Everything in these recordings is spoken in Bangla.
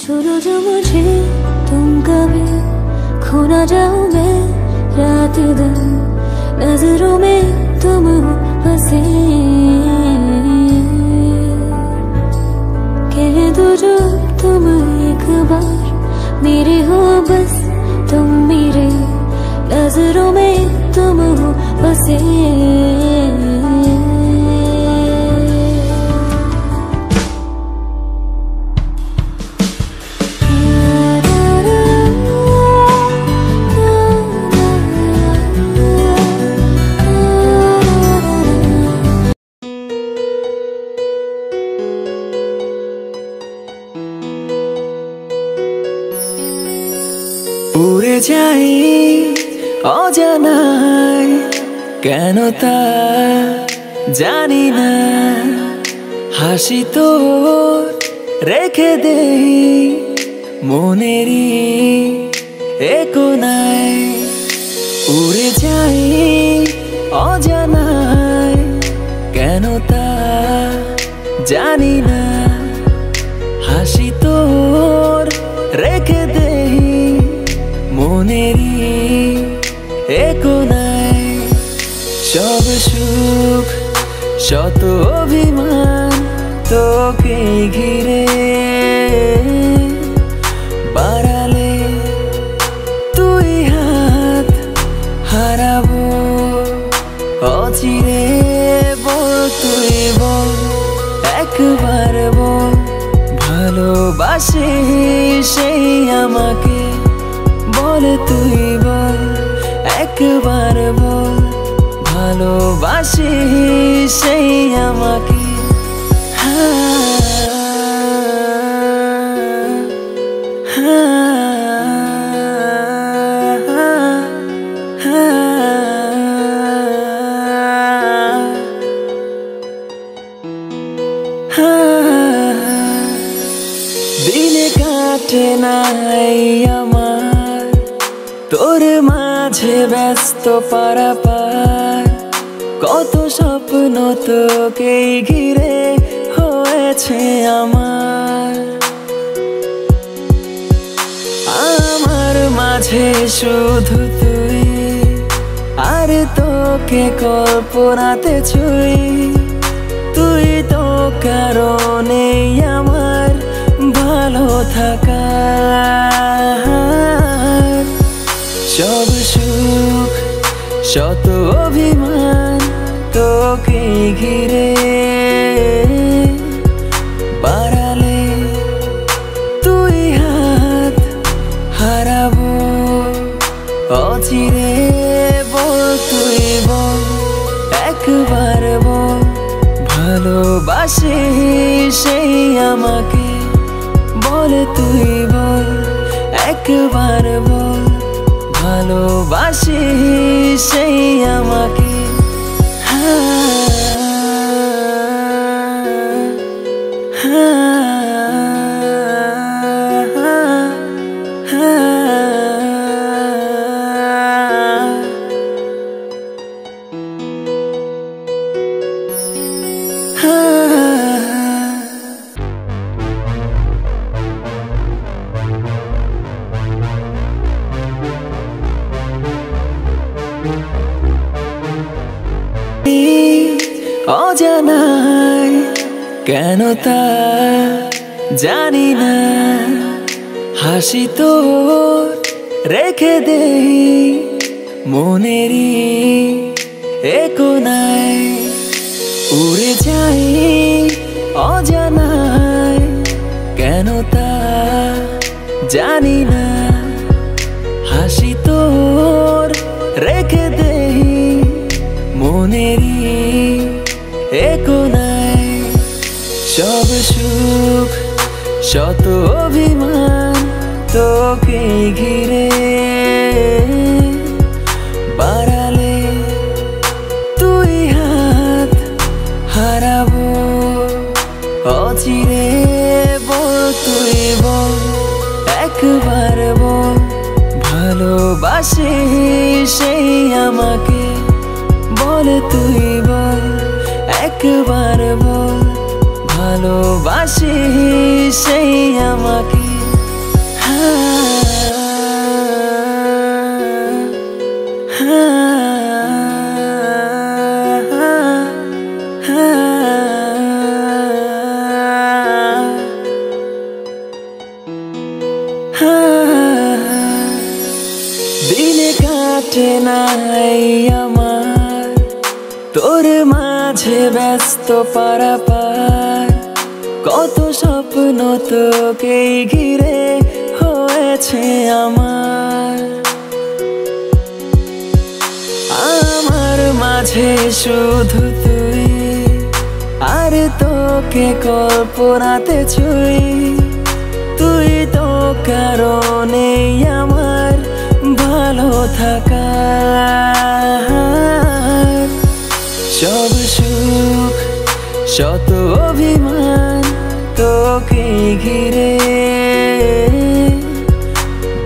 छोड़ो जो मुझे तुम कभी खो ना जाओ मैं रात दिन नजरों में तुम हो बसे कह दो जो तुम एक बार मेरे हो बस तुम मेरे नजरों में तुम हो बसे উড়ে যাই অজানায় কেন তা জানি না হাসি তোর রেখে দেই মনেরই কোনায় উড়ে যাই অজানায় কেন তা জানি না হাসি তোর রেখে দেই মনেরই কোনায় সব সুখ শত অভিমান তোকে ঘিরে বাড়ালে তুই হাত হারাবো অচিরে বল তুই বল একবার বল ভালোবাসিস সেই আমাকে বল তুই বল একবার বল ভালোবাসিস সেই আমাকে দিনে কাটে নাই আমার তোর মাঝে ব্যস্ত পারাপার কত স্বপ্ন তোকে ঘিরে হয়েছে আমার আমার মাঝে শুধু তুই আর তোকে কল্পনাতে ছুঁই তুই তো কারণে আমার ভালো থাকা সব সুখ শত অভিমান তোকে ঘিরে বাড়ালে তুই হাত হারাবো অচিরে বল তুই বল একবার বল ভালোবাসিস সেই আমাকে বল তুই বল একবার বল ভালোবাসিস সেই আমাকে অজানায় কেন তা জানি না হাসি তোর রেখে দেই মনেরই কোনায় উড়ে যাই অজানায় কেন তা জানি না হাসি তোর রেখে দেই মনেরই কোনায় সব সুখ শত অভিমান তোকে ঘিরে বাড়ালে তুই হাত হারাবো অচিরে বল তুই বল একবার বল ভালোবাসিস সেই আমাকে বল তুই বল একবার বল ভালোবাসিস সেই আমাকে দিনে কাটে নাই আমার তোর মাঝে ব্যস্ত পারাপার, কত স্বপ্ন তোকেই ঘিরে হয়েছে আমার। আমার মাঝে শুধু তুই, আর তোকে কল্পনাতে ছুই, তুই তো কারণেই আমার ভালো থাকা। সব সুখ শত অভিমান তোকে ঘিরে,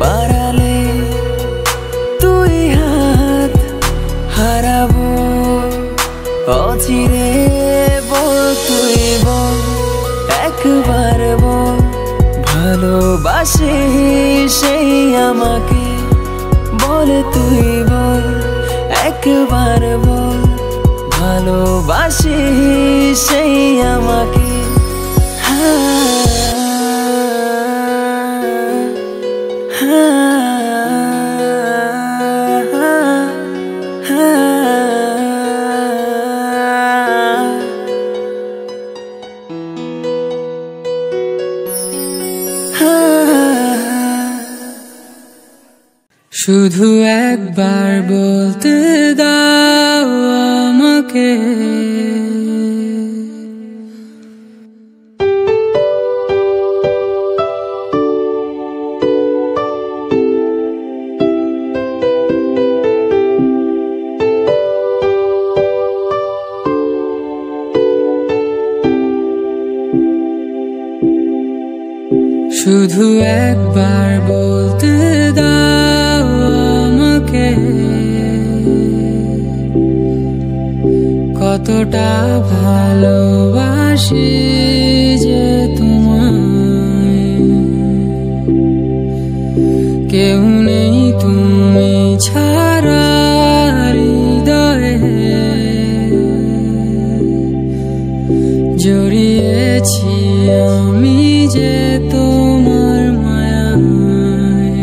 বাড়ালে তুই হাত হারাবো অচিরে। বল তুই বল, একবার বল, ভালোবাসি সেই আমাকে। বল তুই বল, একবার বল, ভালোবাসি সেই আমাকে। শুধু একবার বলতে দাও আমাকে, শুধু একবার বলতে দাও আমাকে, কতটা ভালোবাসি যে তোমায়। কেউ নেই তুমি ছাড়া হৃদয়ে, জড়িয়েছি আমি যে তোমার মায়ায়।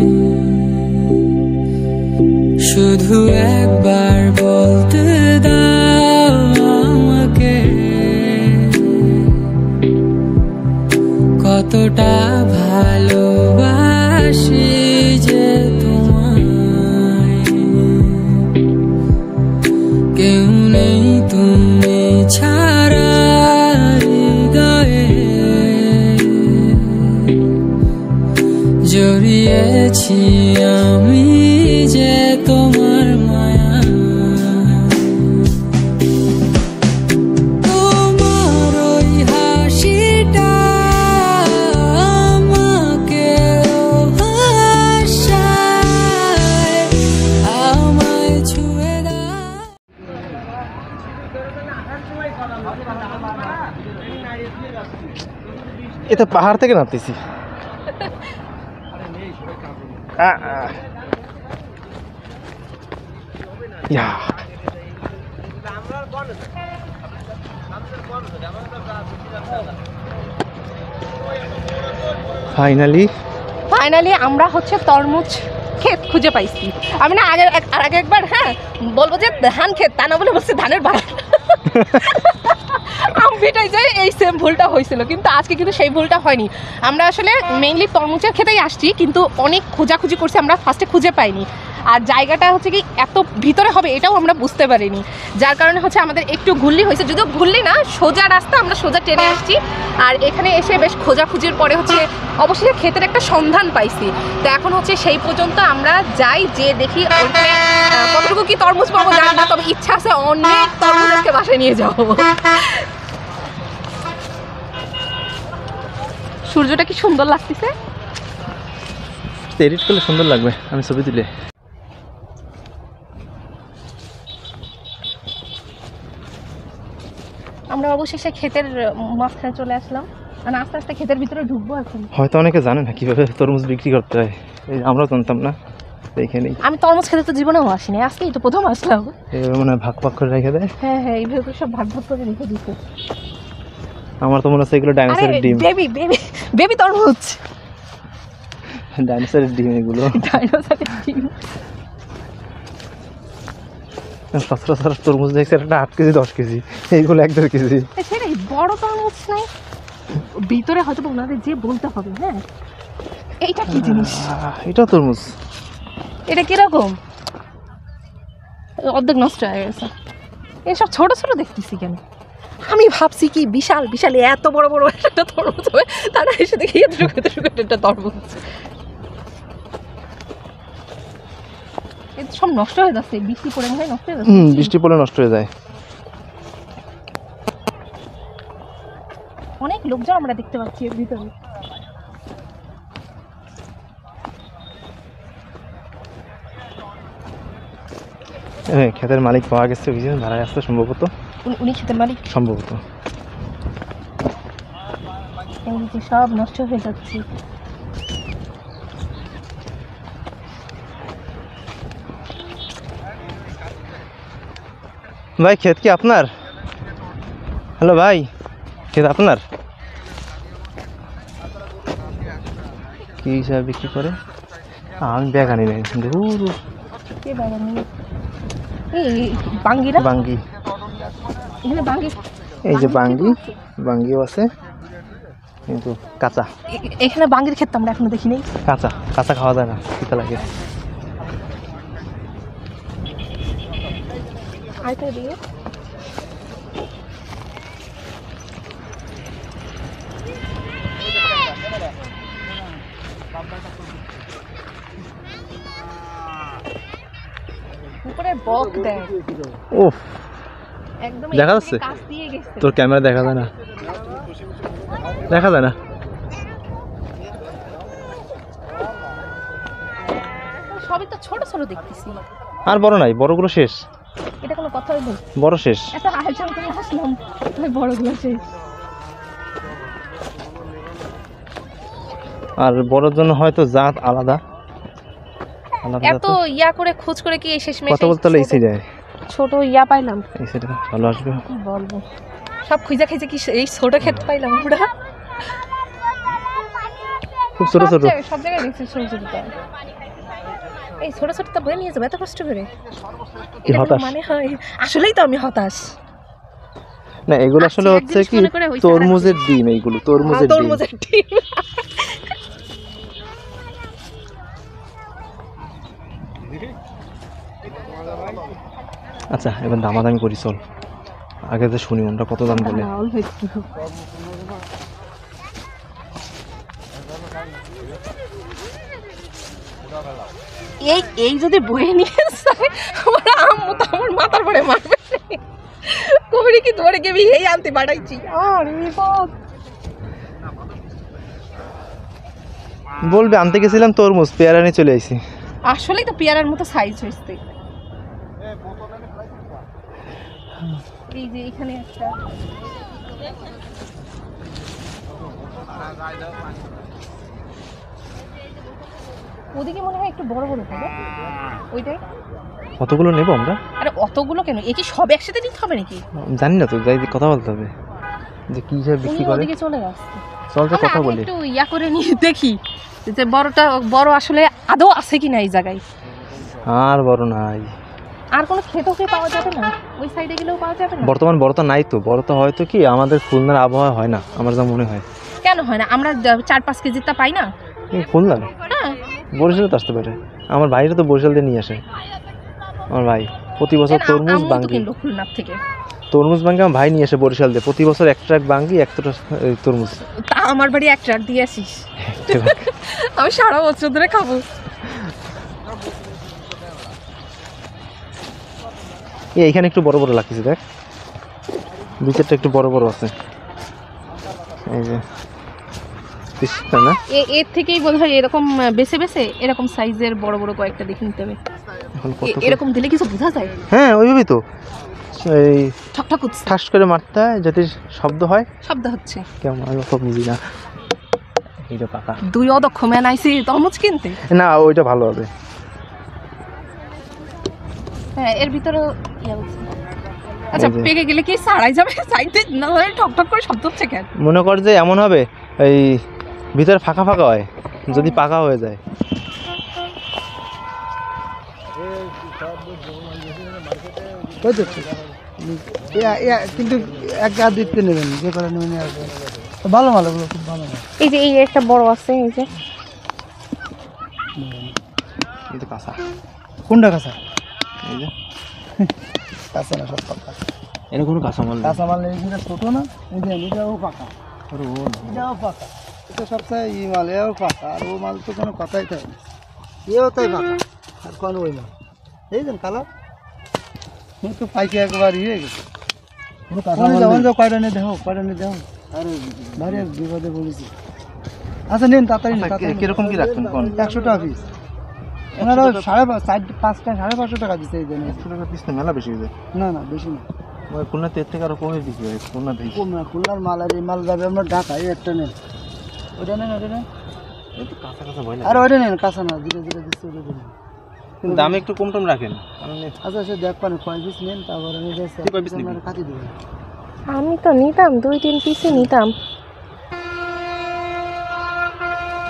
শুধু একবার বলতে দাও আমাকে, কতটা ভালোবাসি যে তোমায়। কেউ নেই তুমি ছাড়া হৃদয়ে, জড়িয়েছি আমি যে তোমার মায়া। তোমার ওই হাসিটা আমাকে ভাসায়, আমায় ছুঁয়ে দেয়। এ তো পাহাড় থেকে নামতেছি। ফাইনালি আমরা হচ্ছে তরমুজ ক্ষেত খুঁজে পাইছি। আমি না আগে একবার বলবো যে ধান ক্ষেত, তা না বলে বলছি ধানের বাগান। আমভিটাই যে এই সেম ভুলটা হয়েছিল, কিন্তু আজকে কিন্তু সেই ভুলটা হয়নি। আমরা আসলে মেইনলি তরমুজের ক্ষেতেই আসছি, কিন্তু অনেক খোঁজাখুঁজি করছি, আমরা ফার্স্টে খুঁজে পাইনি। আর জায়গাটা হচ্ছে কি এত ভিতরে হবে এটাও আমরা বুঝতে পারিনি, যার কারণে হচ্ছে আমাদের একটু ঘুরলি হয়েছে। যদিও ঘুরলি না, সোজা রাস্তা, আমরা সোজা ট্রেনে আসছি। আর এখানে এসে বেশ খোঁজাখুঁজির পরে হচ্ছে অবশ্যই ক্ষেতের একটা সন্ধান পাইছি। তো এখন হচ্ছে সেই পর্যন্ত আমরা যাই, যে দেখি ওখানে কতটুকু কি তরমুজ পাবো জানি না, তবে ইচ্ছা আছে অনেক তরমুজ আজকে বাসায় নিয়ে যাবো। সূর্যটা কি সুন্দর লাগতেছে, এডিট করলে সুন্দর লাগবে আমি ছবি তুলে। আমরা অবশেষে ক্ষেতের মাঝখানে চলে আসলাম। মানে আস্তে আস্তে ক্ষেতের ভিতরে ঢুকবো এখন। হয়তো অনেকে জানে না কীভাবে তরমুজ বিক্রি করতে হয়, এই আমরাও জানতাম না, এইখানেই আমি তরমুজ খেতে তো জীবনেও আসিনি, আজকেই তো প্রথম আসলাম। এইভাবে মনে হয় ভাগ ভাগ করে রেখে দেয়। হ্যাঁ হ্যাঁ, এইভাবে করে সব ভাগ ভাগ করে রেখে দিতে। আমার তো মনে হচ্ছে এগুলো ডাইনোসরের ডিম। বেবি বেবি বেবি তরমুজ, ডাইনোসরের ডিম এগুলো। ডাইনোসরের ডিম। সচরাচর তরমুজ দেখছি একটা 8 কেজি 10 কেজি, এইগুলো 1-1.5 কেজি। সেটাই বড় তরমুজ নাই ভিতরে, হয়তো ওনাদের যে বলতে হবে। হ্যাঁ, এইটা কি জিনিস? এটাও তরমুজ। এটা কিরকম? অর্ধেক নষ্ট হয়ে গেছে। এসব ছোট ছোট দেখতেছি কেন? আমি ভাবছি কি বিশাল বিশাল এত বড় বড় একটা তরমুজ হবে, তারা এসে দেখি এতটুকু একটা তরমুজ। এটা সব নষ্ট হয়ে যাচ্ছে, বৃষ্টি পড়ে মনে হয় নষ্ট হয়ে যাচ্ছে। বৃষ্টি পড়লে নষ্ট হয়ে যায়। অনেক লোকজন আমরা দেখতে পাচ্ছি এর ভিতরে। ক্ষেতের মালিক পাওয়া গেছে, বুঝলেন, দাঁড়ায় আসছে সম্ভবত। উনি ক্ষেতের মালিক সম্ভবত। সব নষ্ট হয়ে যাচ্ছে। ভাই ক্ষেত কি আপনার? হ্যালো ভাই, ক্ষেত আপনার? কি হিসাবে বিক্রি করে? আমি ব্যাগ আনি নাই। কে বাগানি? এই বাঙ্গিরা? বাঙ্গি। এখানে বাঙ্গি, এই যে বাঙ্গি, বাঙ্গিও আছে কিন্তু কাঁচা। এখানে বাঙ্গির ক্ষেত আমরা এখনো দেখিনি। কাঁচা কাঁচা খাওয়া যায় না, শীতে লাগে। আইটা দিয়ে উপরে বক দেয়। ওহ, একদম দেখা যাচ্ছে? কাছ দিয়ে গেছে। তোর ক্যামেরা দেখা যায় না, দেখা যায় না। সবই তো ছোট ছোট দেখতেছি। আর বড় নাই, বড়গুলো শেষ। এটা কোনো কথা হইলো? বড় শেষ। এত আয়োজন করে আসলাম, তাই বড়গুলো শেষ। আর বড়র জন্য হয়তো জাত আলাদা আলাদা। এত ইয়া করে খোঁজ করে কি শেষ মেশ কথা বলতে হলে এই সাইডে, ছোট ইয়া পাইলাম। এই সাইডে ভালো আসবে। কি বলবো, সব খুঁজে খুঁজে কি এই ছোট ক্ষেত পাইলাম আমরা। খুব ছোট ছোট। সব জায়গায় দেখছি ছোট ছোটটা। এই ছোট ছোটটা বয়ে নিয়ে যাবো এত কষ্ট করে? কি হতাশ। মানে হয় আসলেই তো আমি হতাশ। না, এগুলো আসলে হচ্ছে কি তরমুজের ডিম, এইগুলো তরমুজের ডিম। আচ্ছা, এবার দামাদামি করি, চল আগে তো শুনি ওরা কত দাম বলে। এই এই যদি বয়ে নিয়ে যায় আমার আম্মু তো আমার মাথার পরে মারবে। কবরি কি ধরে গেবি এই আনতে পাঠাইছি। আর বিপদ। বলবে আনতে গেছিলাম তরমুজ, পেয়ারা নিয়ে চলে আইছি। আসলেই তো পেয়ারার মতো সাইজ হয়েছে। এই যে এখানে একটা ওদিকে মনে হয় একটু বড় বড় হবে ওইটাই। কতগুলো নেবো আমরা? আরে অতগুলো কেন, এ কি সব একসাথে নিতে হবে নাকি? জানি না তো, যাই কথা বলতে হবে যে কি হিসাবে বিক্রি করে। ওদিকে চলে আসছে, চল তো কথা বলি। একটু ইয়া করে নিয়ে দেখি যে বড়টা বড় আসলে আদৌ আছে কিনা এই জায়গায়। আর বড় নাই। আর কোনো খেতেও কি পাওয়া যাবে না? ওই সাইডে গেলেও পাওয়া যাবে না? বর্তমান বড় তো নাই তো, বড় তো হয়তো কি আমাদের খুলনার আবহাওয়া হয় না, আমার যা মনে হয়। কেন হয় না? আমরা 4-5 কেজিটা পাই না? খুলনার হ্যাঁ, বরিশালে তো আসতে পারে। আমার ভাইরা তো বরিশাল দিয়ে নিয়ে আসে। আমার ভাই প্রতি বছর তরমুজ বাঙ্গি, খুলনার থেকে তরমুজ বাঙ্গি আমার ভাই নিয়ে আসে বরিশাল দিয়ে। প্রতি বছর এক ট্রাক বাঙ্গি, এক ট্রাক তরমুজ। তা আমার বাড়ি এক ট্রাক দিয়ে আসিস, আমি সারা বছর ধরে খাবো। এইখানে একটু বড় বড় লাগতেছে, দেখ 2-4টা একটু বড় বড় আছে। এই যে না, এর থেকেই বোধহয় এরকম বেছে বেছে এরকম সাইজের বড় বড় কয়েকটা দেখে নিতে হবে। এরকম দিলে কিছু বোঝা যায়? হ্যাঁ ওইভাবেই তো এই ঠকঠক করছে, ঠাস করে মারতে হয় যাতে শব্দ হয়। শব্দ হচ্ছে। কেমন আমি সব বুঝি না। এইটা পাকা। দুই অদক্ষ ম্যান আইসি তরমুজ কিনতে। না ওইটা ভালো হবে। হ্যাঁ এর ভিতরে আচ্ছা পেকে গেলে কি সারাই যাবে? সাইডে না হলে ঠকঠক করে শব্দ হচ্ছে কেন? মনে কর যে এমন হবে এই ভিতরে ফাঁকা ফাঁকা হয় যদি পাকা হয়ে যায়। কিন্তু এক গা দিতে নেবেন, যে করে নেবেন ভালো মালগুলো, খুব ভালো মাল। এই যে এই একটা বড় আছে, এই যে কিন্তু কাঁচা। কোনটা কাঁচা? এই যে কাঁচা না, সব পাকা। এর কোনো কাঁচা মাল নেই। কাঁচা মাল এইগুলো ছোট না, এই যে এটাও পাকা, এটাও পাকা, এটা সবচেয়ে ই মাল, এও পাকা। আর ও মাল তো কোনো কথাই থাকে না, এও তাই পাকা। আর কোন ওই মাল এই যে কালার তো পাইকে একবার হয়ে গেছে। কয়টা নিয়ে দেখো, কয়টা নিয়ে দেখো। আরে ভারী বিপদে বলেছি। আচ্ছা নিন তাড়াতাড়ি নিন। কিরকম কি রাখবেন কোন? 100 টাকা পিস। ওনারা 5.5টা 550 টাকা দিচ্ছে এই জন্য। 100 টাকা পিস না, মেলা বেশি হয়ে যায়। না না বেশি না, ওই খুলনা তের থেকে আরো কমে বিক্রি হয়। খুলনা থেকে কম না। খুলনার মাল আর এই মাল যাবে আমরা ঢাকা। এই একটা নেন, ওটা নেন, ওটা নেন, এই তো কাঁচা কাঁচা ভয় আর লাগে। ওটা নেন। কাঁচা না, ধীরে ধীরে দিচ্ছে, ওটা নেন। দাম একটু কম টম রাখেন। আচ্ছা সে দেখ পান কয় পিস নেন, তারপর আমি কয় পিস নিবি? কাটি দেবেন। আমি তো নিতাম 2-3 পিসই নিতাম।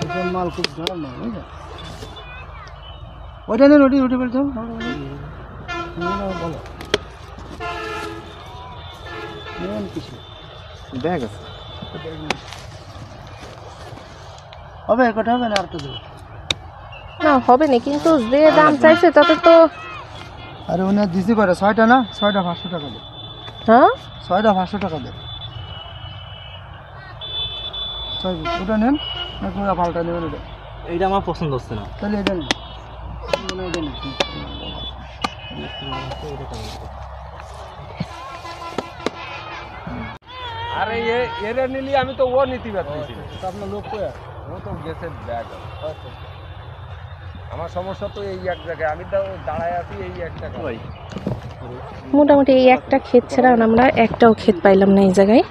এসব মাল খুব গরম না, বুঝলে? ওটা নেন, ওটি ওটি বলছো বলো নেন কিছু ব্যাগ আছে হবে, কটা হবে না আরেকটা দেবো। না হবে না, কিন্তু যে দাম চাইছে তাতে তো। আরে উনি দিছি করে 6টা না, 6টা 500 টাকা দেয়। হ্যাঁ 6টা 500 টাকা দেয়। 6 পিস ওটা নেন না, পুরো পাল্টা নেবেন ওটা? এইটা আমার পছন্দ হচ্ছে না। তাহলে এটা নেন, এটা নেন। আরে এরে নিলি আমি তো ও নীতি পারতেছি আপনার লোক ও তো গেছে ব্যাগ। আমার সমস্যা তো এই এক জায়গায়, আমি তো দাঁড়ায় আছি এই একটা ভাই। মোটামুটি এই একটা ক্ষেত ছাড়া আমরা একটাও ক্ষেত পাইলাম না এই জায়গায়।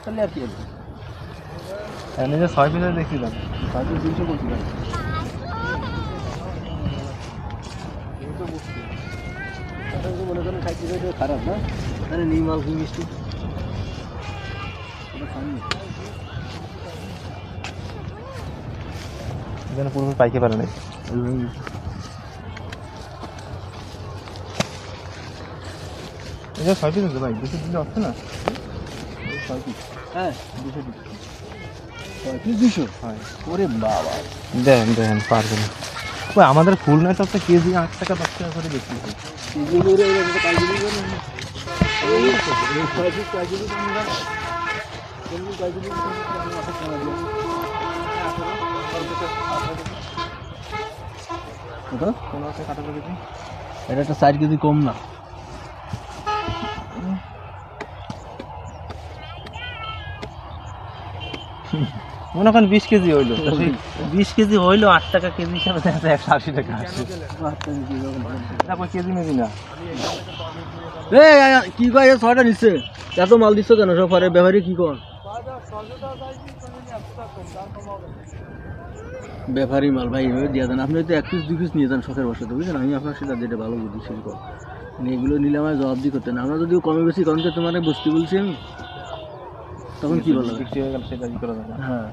তাহলে আর কি হবে? এনে যে 6 পিসের দেখছিলাম, 6 পিস 200 বলছিলাম। মনে করেন খাইতে খাইতে খারাপ না, আরে নিই মাল খুব মিষ্টি। এখানে পুরো পাইকে পারে নাই। এটা 6 পিস আছে ভাই, 200 দিলে হচ্ছে না? 6 পিস। হ্যাঁ 200 দিন। 200 হয়। ওরে বাবা, দেখেন পারবেন। ওই আমাদের ফুল নয় তো একটা কেজি 8 টাকা 10 টাকা করে বিক্রি হয়। এগুলো রে এটা কাজ দিবি না। এই 6 পিস কাজ দিবি না, এমনি কাজ দিবি না, মাথা খাওয়া দিবি। কত? 15 টাকা কেজি। এটা একটা 4 কেজি কম না। মনে করেন 20 কেজি হইলো, 20 কেজি হইলো 8 টাকা কেজি হিসাবে 180 টাকা আসছে। এটা কই কেজি মেজি না। কি কয় 6টা নিচ্ছে, এত মাল দিচ্ছ কেন? সব পরে ব্যাপারী কি কর? ব্যাপারী মাল ভাই এভাবে দিয়ে দেন। আপনি তো 1 পিস 2 পিস নিয়ে যান শখের বসে, বুঝলেন? আমি আপনার সেটা যেটা ভালো বুঝি শুরু কর, এগুলো নিলে আমার জবাবদি করতেন। আমরা যদিও কমে বেশি কারণ তোমার বসতে বলছি আমি, তখন কি বলবো? হ্যাঁ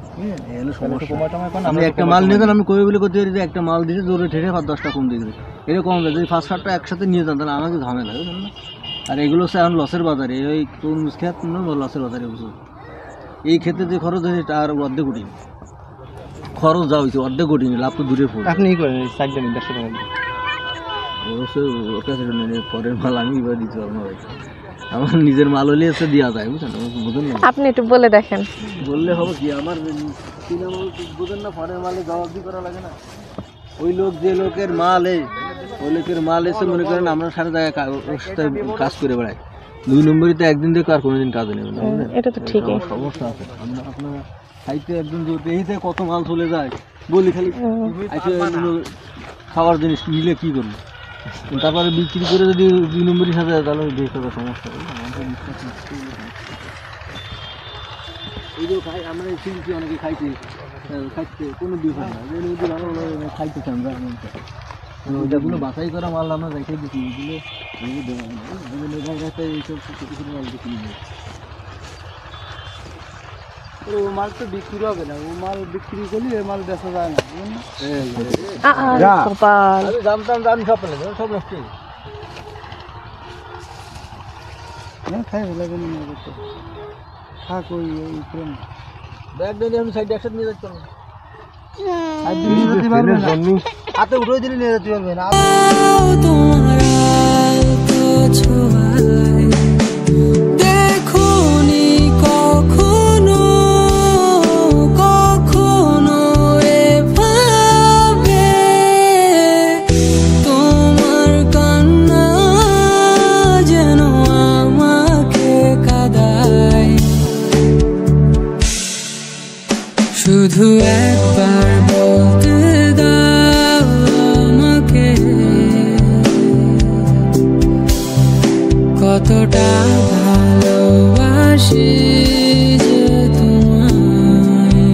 আমি একটা মাল নিয়ে যান, আমি কবে বলে করতে পারি যে একটা মাল দিতে জোরে ঠেকে 10টা কম দিয়ে দেবে, এরকম যদি 5-7টা একসাথে নিয়ে যান তাহলে আমাকে ঝামেলা, বুঝলেন না? আর এগুলো হচ্ছে এখন লসের বাজারে, ওই তরমুজ খেত লসের বাজারে, বুঝলো? এই ক্ষেত্রে যে খরচ হয়েছে তার অর্ধেক কঠিন খরচ যা হয়েছে, অর্ধেক কঠিন, লাভ তো দূরে পড়ে। আপনি কি করেন? 60 টাকা 150 টাকা অবশ্যই ওর কাছে পরের মাল আমি এবার দিতে পারবো না ভাই, আমার নিজের মাল হলে এসে দেওয়া যায়, বুঝলেন? বুঝুন না, আপনি একটু বলে দেখেন। বললে হবে কি? আমার কিনা মাল বুঝেন না, পরের মালে জবাবদি করা লাগে না। ওই লোক যে লোকের মাল ওই লোকের মাল এসে মনে করেন আমরা সারা জায়গায় কাজ করে বেড়াই, 2 নম্বরই তো একদিন দেখো আর কোনোদিন কাজে নেবে না, বুঝলেন? এটা তো ঠিকই। সমস্যা আছে। আপনারা খাইতে একদম জোরতে এইতে কত মাল চলে যায় বলি খালি আইসে খাওয়ার জিনিস নিলে কি করবো তারপরে বিক্রি করে যদি 2 নম্বরই সাথে তাহলে বেশ একটা সমস্যা এই যে খাই আমরা শুনছি অনেকে খাইছে খাইতে কোনো বিপদ না যে যদি ভালো ভালো খাইতেছে আমরা ওইটাগুলো বাছাই করা মাল আমরা রেখে দিচ্ছি এগুলো বিভিন্ন জায়গাতে এইসব ছোটো ছোটো মাল বিক্রি হয় ও মাল তো বিক্রি হবে না ও মাল বিক্রি করলে এ মাল বেচা যায় না আমি জানতাম জানি সব পেলে সব নষ্ট খাই লাগে থাক ওই ব্যাগ দিয়ে আমি সাইড একসাথে নিয়ে যাচ্ছি হাতে উঠে দিলে নিয়ে যেতে পারবে না তোমার তো ছোঁয়ায় দেখোনি কখনো কখনো এভাবে তোমার কান্না যেন আমাকে কাঁদায় শুধু একবার বলতে দাও আমাকে কতটা ভালোবাসি যে তোমায়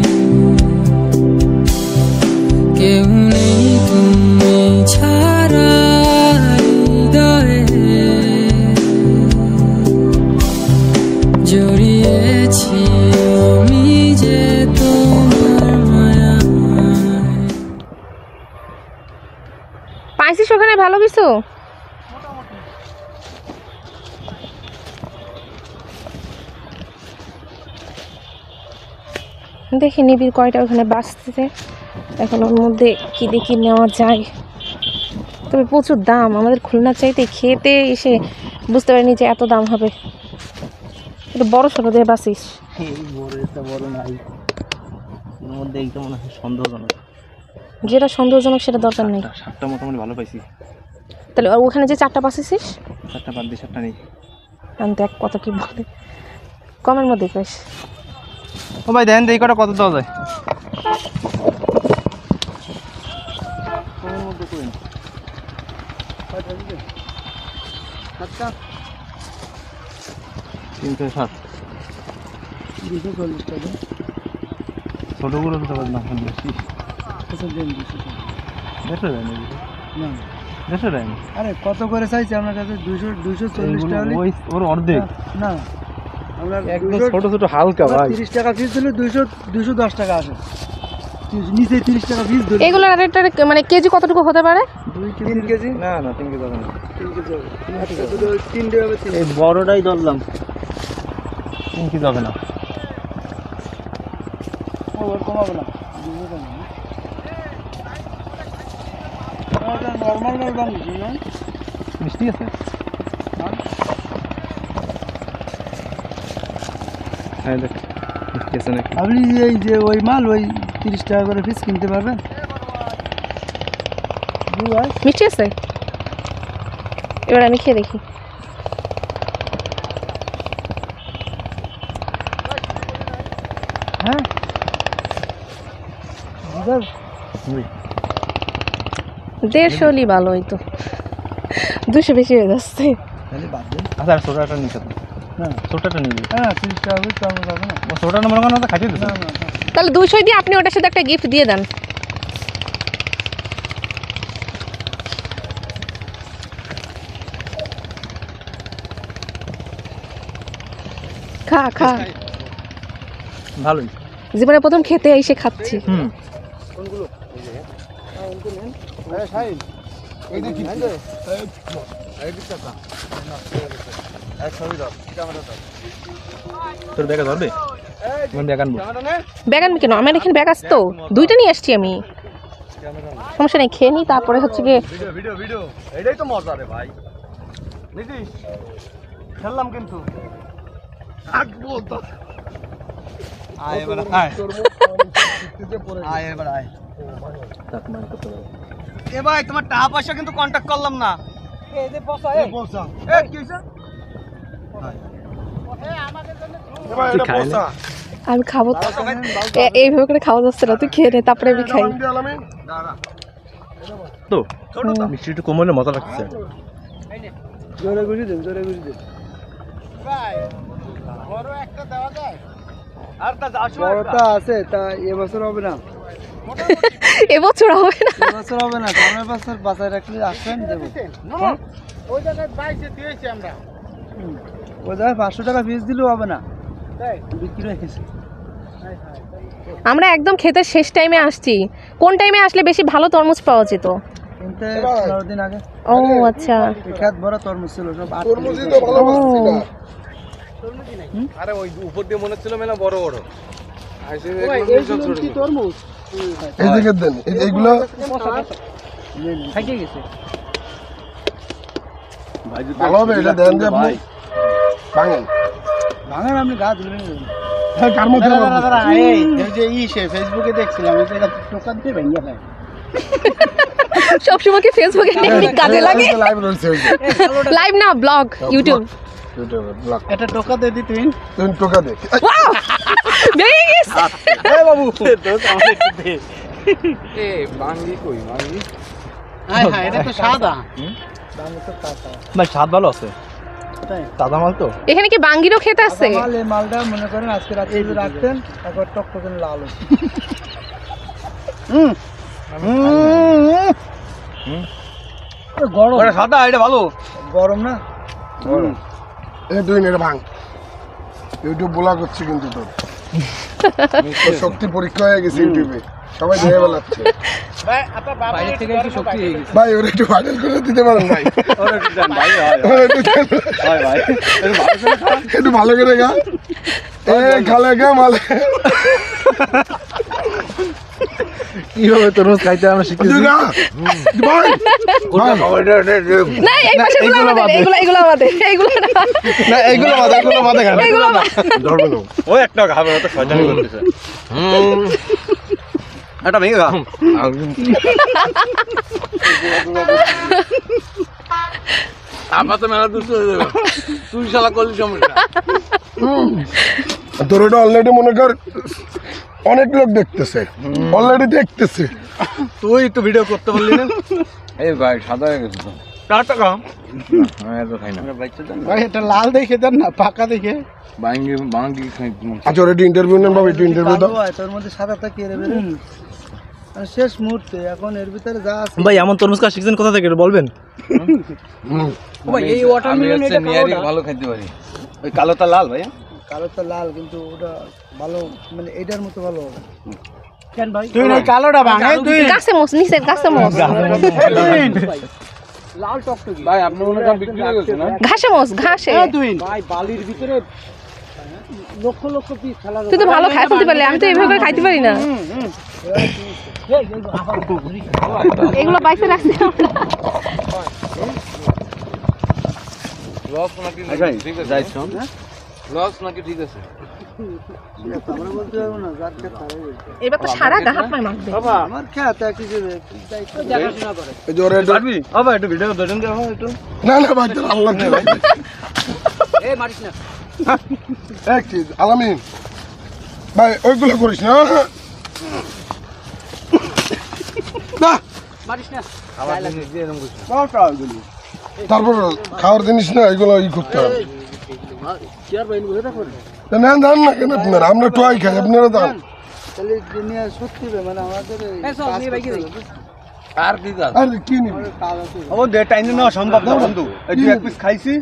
কেউ নেই তুমি ছাড়া হৃদয়ে জড়িয়েছি আমি যে তোমার মায়ায় পাইছিস ওখানে ভালো কিছু? দেখি নিবিড় কয়টা ওখানে বাঁচতেছে এখন ওর মধ্যে কি দেখি নেওয়া যায়। তবে প্রচুর দাম, আমাদের খুলনা চাইতে খেতে এসে বুঝতে পারিনি যে এত দাম হবে। একটু বড় সড়ো দিয়ে বাঁচিস। বড় নাই এর মধ্যে এইটা মনে হয় সন্দেহজনক। যেটা সন্দেহজনক সেটা দরকার নেই। 7টা মোটামুটি ভালো পাইছি। তাহলে ওখানে যে 4টা বাঁচিস 7টা বাদ দিয়ে 7টা নেই। আমি দেখ কত কি বলে কমের মধ্যে কইস। ও ভাই দেন এই কটা কত দেওয়া যায়? কমের মধ্যে করেন 307 240 টাকা ছোটগুলো তো না বেশি কত দেন 200 দেয় না না দেশে দেয় না। আরে কত করে চাইছে আপনার কাছে 240 টাকা ওই ওর অর্ধেক না আমরা একদম ছোট ছোট হালকা ভাই 30 টাকা পিস দিলে 210 টাকা আসে নিচে 30 টাকা পিস দিলে এগুলোর রেটটা মানে কেজি কতটুকু হতে পারে? 3 কেজি না না 3 কেজি হবে না 3 কেজি হবে 3 টাকা হবে এই বড়টাই ধরলাম 3 কেজি হবে না। ওর কমাবো না নরমাল মাল দাম দিছি না মিষ্টি আছে হ্যাঁ দেখ মিষ্টি আছে নাকি? আপনি এই যে ওই মাল ওই 30 টাকা করে পিস কিনতে পারবেন মিষ্টি আছে? এবার আমি খেয়ে দেখি। হ্যাঁ 150 ভালো হইতো, 200 বেশি হয়ে যাচ্ছে। আচ্ছা ছোটাটা নিতে হ্যাঁ ছোটাটা নিবি হ্যাঁ 30 টাকা করে তো আমরা যাবো না ও ছোটা নম্বর কেন খাইতে দিস তাহলে 200 দিয়ে আপনি ওটার সাথে একটা গিফট দিয়ে দেন। খা খা, ভালোই জীবনে প্রথম খেতে এসে খাচ্ছি। হুম তোর ব্যাগে ধরবে ব্যাগ আনবো ব্যাগ আনবি কেন? আমার এখানে ব্যাগ আছে তো, 2টা নিয়ে আসছি আমি, সমস্যা নেই, খেয়ে নিই। তারপরে হচ্ছে গিয়ে ভিডিও ভিডিও এটাই তো মজা রে ভাই বুঝলি খেললাম কিন্তু থাকবো তো আয় এবার আয় আয় এবার আয় এ ভাই তোমার টাকা পয়সা কিন্তু কন্টাক্ট করলাম না এই যে বসা এই বসা এই কি হইছে এ ভাই এটা বসা আমি খাবো এইভাবে করে খাওয়া যাচ্ছে না, তুই খেয়ে নে তারপরে আমি খাই। তো মিষ্টি একটু কম হলে মজা লাগছে। জোরে ঘুষি দেন, জোরে ঘুষি দেন। বড়টা আছে তা এবছর হবে না, এবছর হবে না, এবছর হবে না, সামনের বছর বাঁচায় রাখলে আসবেন দেবো। ওই জায়গায় 500 টাকা ফিস দিলেও হবে না, বিক্রি হয়ে গেছে। আমরা একদম খেতে শেষ টাইমে আসছি। কোন টাইমে আসলে বেশি ভালো তরমুজ পাওয়া যেত? কিনতে 15 দিন আগে। ও আচ্ছা, খেত ভরা তরমুজ ছিল সব। আরে ওই উপর দিয়ে মনে হচ্ছিল মেলা বড় বড় তরমুজ এইদিকে দেন, এইগুলো খাইতে গেছে। ভালো হবে, এটা দেন যে আপনি ভাঙেন। ভাঙার আপনি গা ধুলে কার মধ্যে ফেসবুকে দেখছিলাম, এটা টোকা দিয়ে ভেঙে ফেলে। সবসময় কি ফেসবুকে টেকনিক কাজে লাগে? লাইভ রয়েছে, লাইভ না, ব্লগ, ইউটিউব। এটা টোকা দিয়ে দি, তুই টোকা দে। ওয়াও, ভেঙে গেছে। এই বাবু এ বাঙ্গি কই বাঙ্গি হ্যাঁ হ্যাঁ, এটা তো সাদা। ভাই স্বাদ ভালো আছে, তাজা মাল তো। এখানে কি বাঙ্গিরও ক্ষেত আছে? মাল, এই মালটা মনে করেন আজকে রাতে যদি রাখতেন একবার টক করে লাল হতো। গরম সাদা, এটা ভালো গরম না, গরম। এই দুই এটা ভাঙ, ইউটিউব বলা করছে কিন্তু তোর তোর শক্তি পরীক্ষা হয়ে গেছে ইউটিউবে, সবাই দেখে বেলাচ্ছে। বাইরে থেকে একটু শক্তি হয়ে গেছে ভাই ওরা একটু ভাইরাল করে দিতে পারেন ভাই, ওরা একটু দেন ভাই, হয় ভাই একটু ভালো করে গা, এ খালে গা মালে। কিভাবে তরমুজ খাইতে আমরা শিখেছি। ভাই না, এই পাশে এগুলো আমাদের, এগুলো আমাদের, এগুলো না, না এইগুলো মাথা খান, এগুলো না। ধরবে না ও একটা খাবে না তো শয়তানি করতেছে। এটা ভেঙে গা আপা তো মেলা দুষ্ট হয়ে যাবে, তুই শালা করলি সমস্যা। তোর ওটা অলরেডি মনে কর অনেক লোক দেখতেছে, অলরেডি দেখতেছে। তুই একটু ভিডিও করতে পারলি না? এই ভাই সাদা হয়ে গেছে তো, টাকা আমি এত খাই না ভাই এটা লাল দেখে দেন না, পাকা দেখে। বাঙ্গি বাঙ্গি খাই। আচ্ছা ওর একটু ইন্টারভিউ নেন বাবা, একটু ইন্টারভিউ দাও। তোর মধ্যে সাদাটা কে রে বেরে শেষ মুহূর্তে, এখন এর ভিতরে যা আছে। ভাই এমন তরমুজ খাওয়া শিখছেন কোথা থেকে একটু বলবেন? ভাই এই ওয়াটারমেলন এটা নিয়ারি ভালো খেতে পারি, ওই কালোটা লাল ভাই। কালোটা লাল, কিন্তু ওটা ভালো, মানে এটার মতো ভালো হবে। কেন ভাই তুই এই কালোটা ভাঙে, তুই গাছে মোস নিচে, গাছে মোস, লাল টকটকি ভাই আপনি মনে করেন বিক্রি হয়ে গেছে না? ঘাসে মোস, ঘাসে। তুই ভাই বালির ভিতরে লক্ষ লক্ষ পিস খেলা। তুই তো ভালো খাই ফেলতে পারলি, আমি তো এইভাবে খাইতে পারি না। এগুলো বাইসে রাখছি আমরা। লস নাকি ঠিক আছে, যাই শোন লস নাকি ঠিক আছে। আমরা বলতে পারবো না, যার খেত তারাই বলতে পারবে। এবার তো সারা গা হাত পায়ে মাখবে। আমার খেত একই যে দেখাশোনা করে। এই যে ওর একটু- পারবি বাবা একটু ভিডিও ধরেন দে আমার একটু। না না ভাই তোর আল্লাহ নেই ভাই। এই মারিস না এক চিজ আলামিন ভাই, ওইগুলো করিস না। না মারিস না। খাবার জিনিস দিয়ে এরকম কিছু তারপর খাওয়ার জিনিস না, এগুলো ই করতে হবে। চেয়ার বাইন বসে থাকো না। তা নেন দান না কেন আপনারা, আমরা টোয়াই খাই, আপনারা দান। তাহলে দুনিয়া সত্যি বে, মানে আমাদের আর কি কাজ? আরে কি নিবি? কাজ আছে। ও দে টাইম নেওয়া সম্ভব না বন্ধু, এই তুই এক পিস খাইছি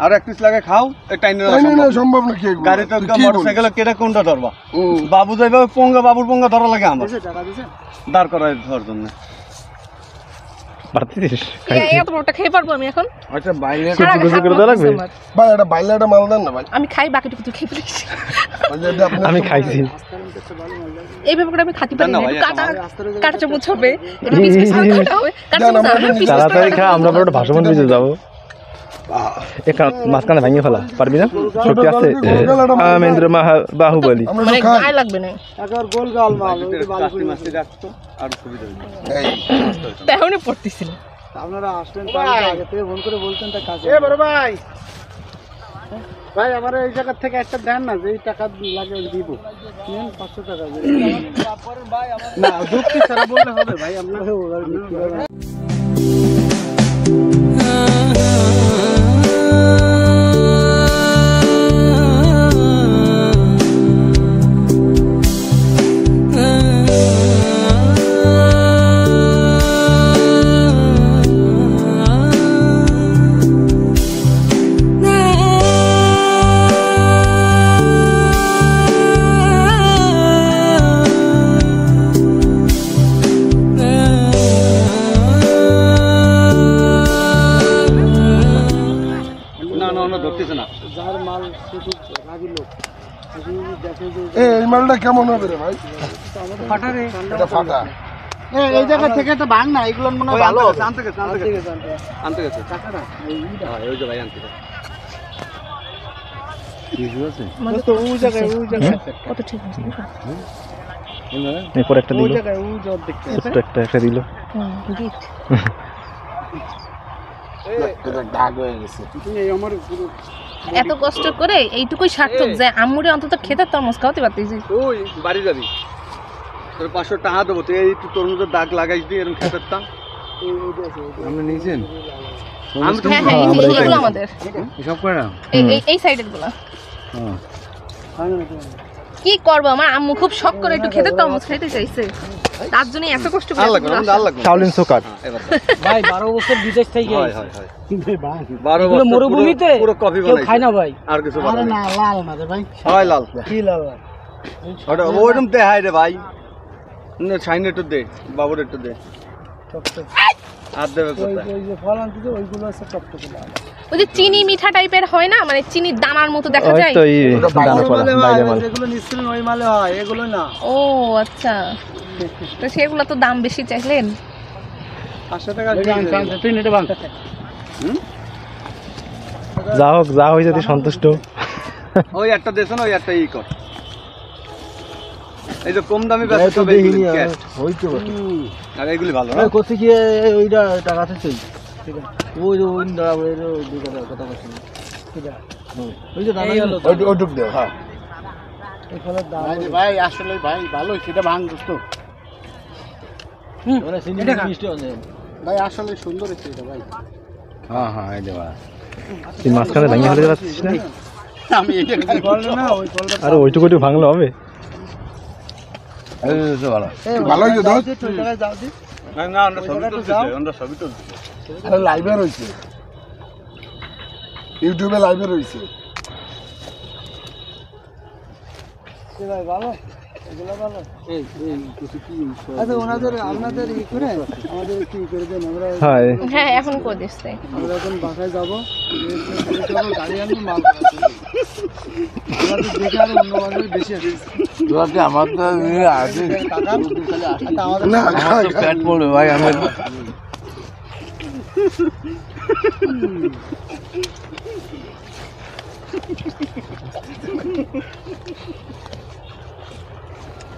আর এক পিস লাগে খাও, এই টাইম নেওয়া তাই না, সম্ভব সম্ভব না কি এগুলো? গাড়িতে তুই কি মোটরসাইকেল বলিস? কেটে কোনটা ধরবা? হুম। বাবু যাইবে পঙ্গা, বাবুর পঙ্গা ধরা লাগে আমার, দিছে টাকা দিছে? দাঁড় করায় ধর জন্য। পারতিস এত বড়টা খেয়ে পারবো আমি এখন? আচ্ছা বাইরে সারা গা হাত করে দেওয়া লাগবে? মাখছে আমার। ভাই এটা বাইলে একটা মাল দেন না ভাই। আমি খাই, বাকিটুকু তুই খেয়ে ফেলিস। ওই যে এটা আপনার- আমি খাইছি। এইভাবে করে আমি খাতে পারি না, ভাই, একটু কাটা চামচ হবে, একটু পিস পিস করে কাটা হবে, কাটা জান, চামচ আমরা হবে, পিস পিস করে তাড়াতাড়ি খা, কাটা আমরা বড় ভাসমান দিতে যাবো। মাঝখানে ভাঙিয়ে ফেলা পারবি না? শক্তি আছে। আমেন্দ্র বাহুবলী। আমরা মানে তো খাই। গায়ে লাগবে না, একবার গোল গাল মাল ওই যে বালি কাস্তি মাস্তি রাখতো আর সুবিধা হইতো। এই, তেমনই পড়তেছিল। আপনারা আসলেন তার আগে থেকে ফোন করে বলতেন তা কাজে। এ বড় ভাই ভাই আমার এই জায়গা থেকে একটা দেন না, যে টাকা লাগে দিব, নেন 500 টাকা। না যুক্তি ছাড়া বললে হবে ভাই, আপনার এই মালটা কেমন হবে রে ভাই? ফাটা রে, এটা ফাটা। এই জায়গা থেকে তো ভাঙ না, এগুলো মনে হয় ভালো হবে। আনতে গেছে টাকাটা হ্যাঁ ওই যে ভাই আনতে গেছে তো ওই জায়গায় কত ঠিক আছে এরপর একটা ওই দিল, জায়গায় ওই জল দেখতে ছোট্ট একটা দিল। গিফট এটা দাগ হয়ে গেছে। এই আমার এত কষ্ট করে এইটুকুই সার্থক যে আম্মুরে অন্তত খেতে তরমুজ খাওয়াতে পারতেছি। ওই বাড়ি যাবি তোর 500 টাকা দেবো, তুই এই তরমুজের দাগ লাগাইস দিয়ে এরকম খেতে পারতাম। আপনি নিয়েছেন? আমি তো হ্যাঁ হ্যাঁ এইগুলো আমাদের, সব করে না এই সাইডের গুলা। কি করবো, আমার আম্মু খুব শখ করে একটু খেতে তরমুজ খেতে চাইছে, তার জন্য এত কষ্ট করে আল্লাহ এতগুলো করুন আসা। আল্লাহ করুন চাউলিন সুকাট এবার ভাই 12 বছর বিদেশ থেকে হয় হয় হয় 12 এগুলো বছর মরুভূমিতে পুরো কফি কেউ বানাই খায় না ভাই। আর কিছু আরে বানাই না, লাল না রে ভাই, হয় লাল কি লাল ভাই? ওটা ওরকম দে হাই রে ভাই, না সাইন একটু দে, বাবুর একটু দে, আর দেবে কোথায়? ওই যে ফল আনতে ওইগুলো আছে টকটকে লাল। ওই যে চিনি মিঠা টাইপের হয় না, মানে চিনির দানার মতো দেখা ওই যায়। তো এই দানা পড়া বাইরে মাল। যেগুলো নিশ্চয়ই ওই মালে হয়, এগুলো না। ও আচ্ছা, তো সেগুলো তো দাম বেশি চাইলেন। 500 টাকা তুই নেটে বাং। যা হোক, যা হয়ে যদি সন্তুষ্ট। ওই একটা দেশ না, ওই একটা ই কর, এই যে কম দামি ব্যবসা তো দেখিনি ওই তো আর এগুলি ভালো না। কোথা কি ওইটা টাকা আছে সেই, ঠিক আছে ওই যে ওই দাঁড়া ওই দুই কথা বলছি, ঠিক আছে ওই যে দাঁড়া ওইটুক দে। হ্যাঁ এই ফলের দাম ভাই আসলে ভাই ভালো, সেটা ভাঙ দোস্ত। মানে সিনি মিষ্টি আছে ভাই, আসলে সুন্দর হচ্ছে এটা ভাই। হ্যাঁ হ্যাঁ এই দেবা তুই মাঝখানে ভেঙে ফেলে যাচ্ছিস না? আমি এটা খাই বল না, ওই ফলটা আর ওইটুকু একটু ভাঙলে হবে? এই তো ভালো ভালোই তো দোস্ত। ওই জায়গায় যাও দি। না না আমরা সবই তুলতেছি, আমরা সবই তুলতেছি। আরে লাইভে রইছে, ইউটিউবে লাইভে রইছে। ভাই ভালো, এগুলো ভালো। এই কিছু কি আচ্ছা ওনাদের আপনাদের ই করে আমাদের কি করে দেন, আমরা হ্যাঁ হ্যাঁ এখন করে দিচ্ছে। আমরা এখন বাসায় যাবো, গাড়ি আনবো মাল আমাদের দেখে আরো অন্য মানুষ বেশি আছে। আমার তো আছে টাকা আমাদের না পেট পড়বে ভাই, আমি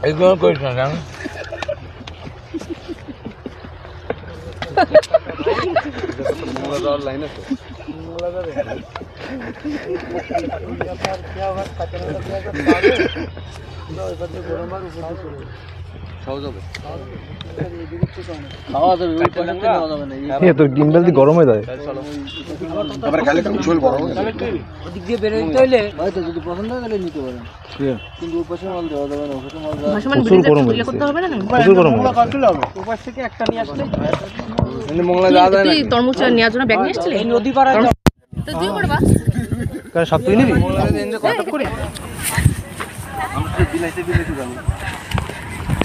এইগুলো করিস না কেন? লাইন আছে খাওয়া যাবে, ওই পাশে নেওয়া যাবে না। তোর গিম্বেল দিয়ে গরম হয়ে যায়। আবার খালি চল বড় ওদিক দিয়ে বেরোয় দিতে হইলে ভাই তো যদি পছন্দ হয় তাহলে নিতে পারেন, কিন্তু ওই পাশে মাল দেওয়া যাবে না, ওখানে মাল দেওয়া ভাসমান প্রচুর ব্রিজে গরম ইয়ে হয়েছে। করতে হবে না? প্রচুর গরম হয়েছে। কাটলে হবে। ওই পাশ থেকে একটা নিয়ে আসলে মোংলা যাওয়া যায় তুই না তরমুজ নেওয়ার জন্য ব্যাগ নিয়ে এসেছিলি? এই নদী পাড়ায় তো তুই করবা কারণ সব তুই নিবি?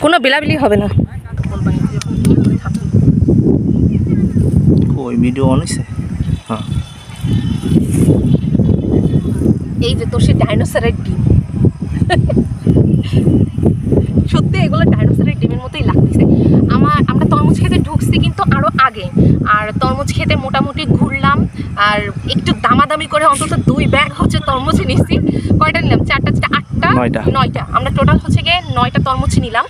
কোনো বিলাবিলি হবে না। ওই ভিডিও অন হয়েছে? হ্যাঁ এই যে তোর সেই ডাইনোসরের ডিম, সত্যি এগুলো ডাইনোসরের ডিমের মতোই লাগতেছে। আমরা তরমুজ খেতে ঢুকছি কিন্তু আরো আগে, আর তরমুজ খেতে মোটামুটি ঘুরলাম, আর একটু দামাদামি করে অন্তত 2 ব্যাগ হচ্ছে তরমুজ নিচ্ছি। কয়টা নিলাম? 4টা 8টা 9টা। আমরা টোটাল হচ্ছে গিয়ে 9টা তরমুজ নিলাম।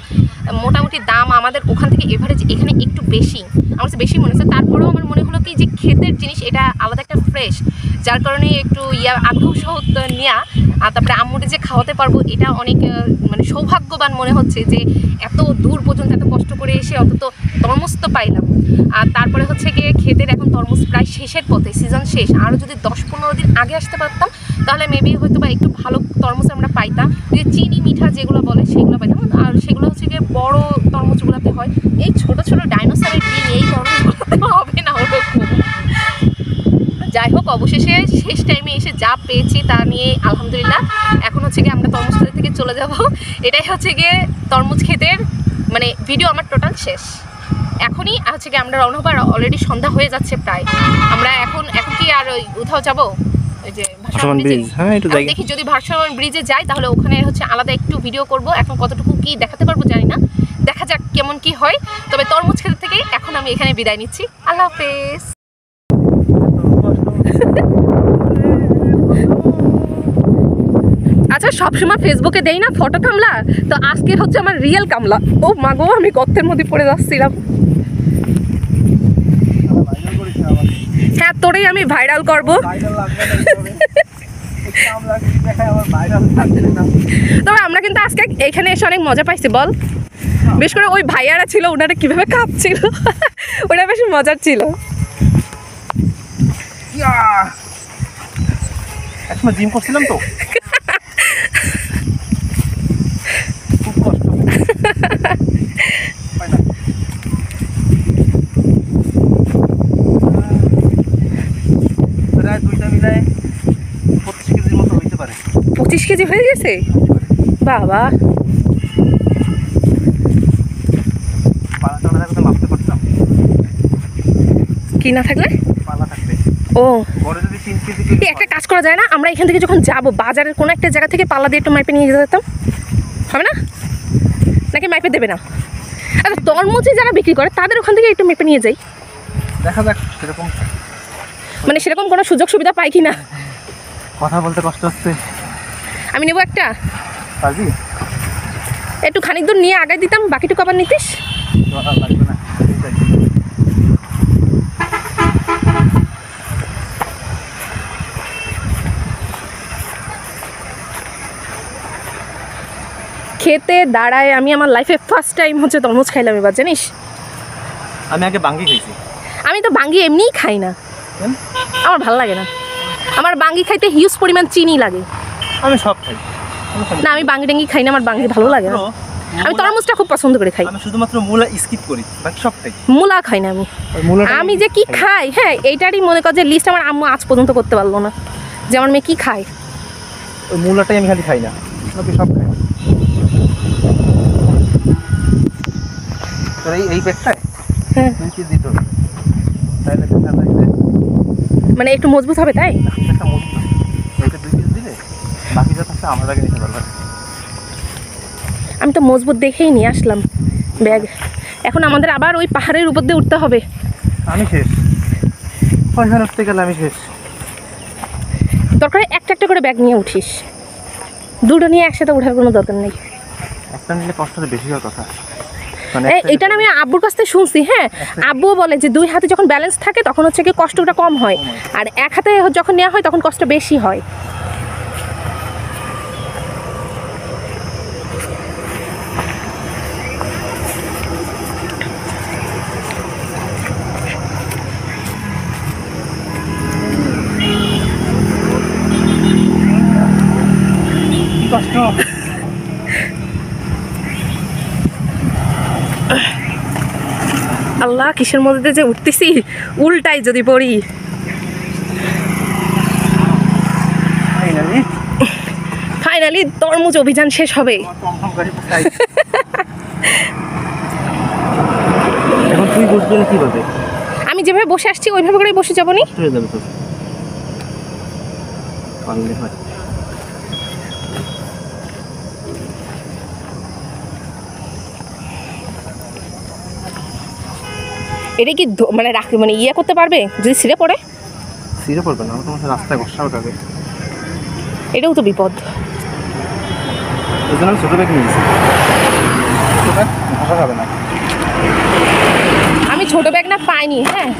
মোটামুটি দাম আমাদের ওখান থেকে এভারেজ এখানে একটু বেশি, আমার কাছে বেশি মনে হচ্ছে। তারপরেও আমার মনে হলো কি যে ক্ষেতের জিনিস এটা আলাদা একটা ফ্রেশ, যার কারণে একটু আগ্রহ সহ নেওয়া। আর তারপরে আম্মুরে যে খাওয়াতে পারবো এটা অনেক মানে সৌভাগ্যবান মনে হচ্ছে যে এত দূর পর্যন্ত এত কষ্ট করে এসে অন্তত তরমুজ তো পাইলাম। আর তারপরে হচ্ছে গিয়ে ক্ষেতের এখন তরমুজ প্রায় শেষের পথে, সিজন শেষ। আরও যদি 10-15 দিন আগে আসতে পারতাম তাহলে মেবি হয়তো বা একটু ভালো তরমুজ আমরা পাইতাম, যে চিনি মিঠা যেগুলো বলে সেগুলো পাইতাম। আর সেগুলো হচ্ছে গিয়ে বড় তরমুজগুলোতে হয়, এই ছোট ছোট ডাইনোসরের ডিম এই তরমুজগুলোতে হবে না ওরকম। যাই হোক, অবশেষে শেষ টাইমে এসে যা পেয়েছি তা নিয়ে আলহামদুলিল্লাহ। এখন হচ্ছে গিয়ে আমরা তরমুজ ক্ষেত থেকে চলে যাব। এটাই হচ্ছে গিয়ে তরমুজ ক্ষেতের মানে ভিডিও আমার টোটাল শেষ। এখনই হচ্ছে গিয়ে আমরা রওনা হবো, আর অলরেডি সন্ধ্যা হয়ে যাচ্ছে প্রায়। আমরা এখন কি আর ওই কোথাও যাবো? ওই যে ভাসমান ব্রিজ, হ্যাঁ একটু দেখি যদি ভাসমান ব্রিজে যাই তাহলে ওখানে হচ্ছে আলাদা একটু ভিডিও করব। এখন কতটুকু কি দেখাতে পারবো জানি না, দেখা যাক কেমন কি হয়। তবে তরমুজ ক্ষেত থেকে এখন আমি এখানে বিদায় নিচ্ছি। আল্লাহ হাফেজ। আচ্ছা, সবসময় ফেসবুকে দেই না ফটো কামলা, তো আজকের হচ্ছে আমার রিয়েল কামলা। ও মা গো, আমি গর্তের মধ্যে পড়ে যাচ্ছিলাম। হ্যাঁ, তোরেই আমি ভাইরাল করবো। তবে আমরা কিন্তু আজকে এখানে এসে অনেক মজা পাইছি বল। বেশ করে ওই ভাইয়ারা ছিল, ওনারা কিভাবে কাঁপছিল, ওটা বেশ মজার ছিল। একসময় জিম করছিলাম তো, খুব কষ্ট। প্রায় দুইটা মিলায় 25 কেজির মতো হইতে পারে। 25 কেজি হয়ে গেছে বাবা। পালা টালা থাকলে মাপতে পারতাম। কি না থাকলে? পালা থাকলে। ও, বড় যদি 3 কেজি। একটা কাজ করা যায় না, আমরা এখান থেকে যখন যাব বাজারের কোনো একটা জায়গা থেকে পাল্লা দিয়ে একটু মাইপে নিয়ে যেতাম, হবে না? নাকি মাইপে দেবে না? আচ্ছা, তরমুজে যারা বিক্রি করে তাদের ওখান থেকে একটু মেপে নিয়ে যাই, দেখা যাক সেরকম, মানে সেরকম কোনো সুযোগ সুবিধা পাই কি না। কথা বলতে কষ্ট হচ্ছে। আমি নেবো একটা, কাজী একটু খানিক দূর নিয়ে আগায় দিতাম, বাকিটুকু আবার নিতিস। লাগবে না। খেতে দাঁড়ায় আমি আমার লাইফে ফার্স্ট টাইম হচ্ছে তরমুজ খাইলাম এবার, জানিস? আমি আগে বাঙ্গি খাইছি। আমি তো বাঙ্গি এমনিই খাই না, আমার ভালো লাগে না। আমার বাঙ্গি খাইতে হিউজ পরিমাণ চিনি লাগে। আমি সব খাই না, আমি বাঙ্গি টাঙ্গি খাই না, আমার বাঙ্গি ভালো লাগে না। আমি তরমুজটা খুব পছন্দ করে খাই। আমি শুধুমাত্র মূলা স্কিপ করি, বাকি সব খাই। মূলা খাই না আমি। আমি যে কি খাই, হ্যাঁ এইটারই মনে কর যে লিস্ট আমার আম্মু আজ পর্যন্ত করতে পারলো না, যে আমার মেয়ে কি খায়। ওই মূলাটাই আমি খালি খাই না, বাকি সব খাই। তোর এই পেটটায় হ্যাঁ, 2 কেজি দিত, তাহলে মানে একটু মজবুত হবে তাই। একটা মজবুত, এটা 2 কেজি দিলে বাকি যা থাকছে আমার আগে নিতে পারবে। আমি তো মজবুত দেখেই নিয়ে আসলাম ব্যাগ। এখন আমাদের আবার ওই পাহাড়ের উপর দিয়ে উঠতে হবে। আমি শেষ, ওইখানে উঠতে গেলে আমি শেষ। দরকার একটা একটা করে ব্যাগ নিয়ে উঠিস, দুটো নিয়ে একসাথে ওঠার কোনো দরকার নেই। একটা নিলে কষ্টটা বেশি হওয়ার কথা। এটা আমি আব্বুর কাছ থেকে শুনছি। হ্যাঁ, আব্বুও বলে যে 2 হাতে যখন ব্যালেন্স থাকে তখন হচ্ছে কি কষ্টটা কম হয়, আর 1 হাতে যখন নেওয়া হয় তখন কষ্ট বেশি হয়। কষ্ট। আল্লাহ, কিসের মধ্যে যে উঠতেছি, উল্টাই যদি পড়ি। ফাইনালি তরমুজ অভিযান শেষ হবে। এখন তুই বসবি না, কি বলবে? আমি যেভাবে বসে আসছি ওইভাবে করেই বসে যাবো নি। চলে যাবে তো পারলে হয়। এটা কি মানে মানে ইয়ে করতে পারবে যদি ছিঁড়ে পড়ে? ছিঁড়ে পড়বে না, তোমার রাস্তায় বসাও যাবে, এটাও তো বিপদ। এই জন্য আমি ছোটো ব্যাগ নিয়েছি। ছোটো ব্যাগ শশা খাবে না। আমি ছোট ব্যাগ না পাইনি। হ্যাঁ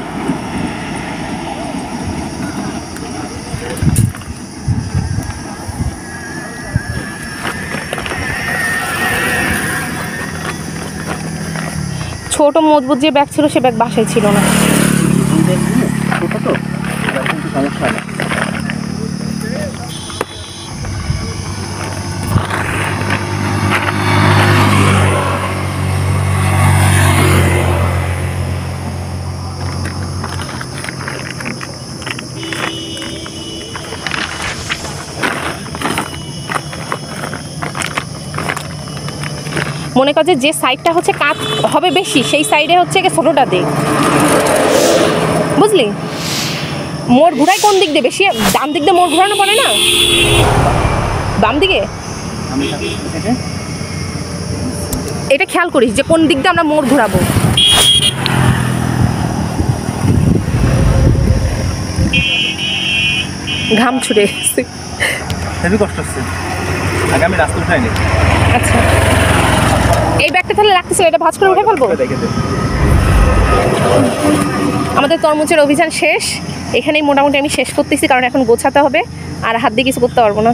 ছোট মজবুত যে ব্যাগ ছিল সে ব্যাগ বাসায় ছিল না। ছোট তো কিন্তু সমস্যা না। মনে কর যে সাইডটা হচ্ছে কাত হবে বেশি সেই সাইডে হচ্ছে ছোটটা দে, বুঝলি? মোড় ঘুরাই কোন দিক দিয়ে বেশি? ডান দিক দিয়ে মোড় ঘুরানো পড়ে না, বাম দিকে। এটা খেয়াল করিস যে কোন দিক দিয়ে আমরা মোড় ঘুরাবো। ঘাম ছুটে গেছে, হেভি কষ্ট হচ্ছে। আগে আমি রাস্তা উঠাইনি। আচ্ছা এই ব্যাগটা তাহলে রাখতেছিল, এটা ভাঁজ করে উঠে ফেলবো। আমাদের তরমুজের অভিযান শেষ, এখানেই মোটামুটি আমি শেষ করতেছি, কারণ এখন গোছাতে হবে আর হাত দিয়ে কিছু করতে পারবো না।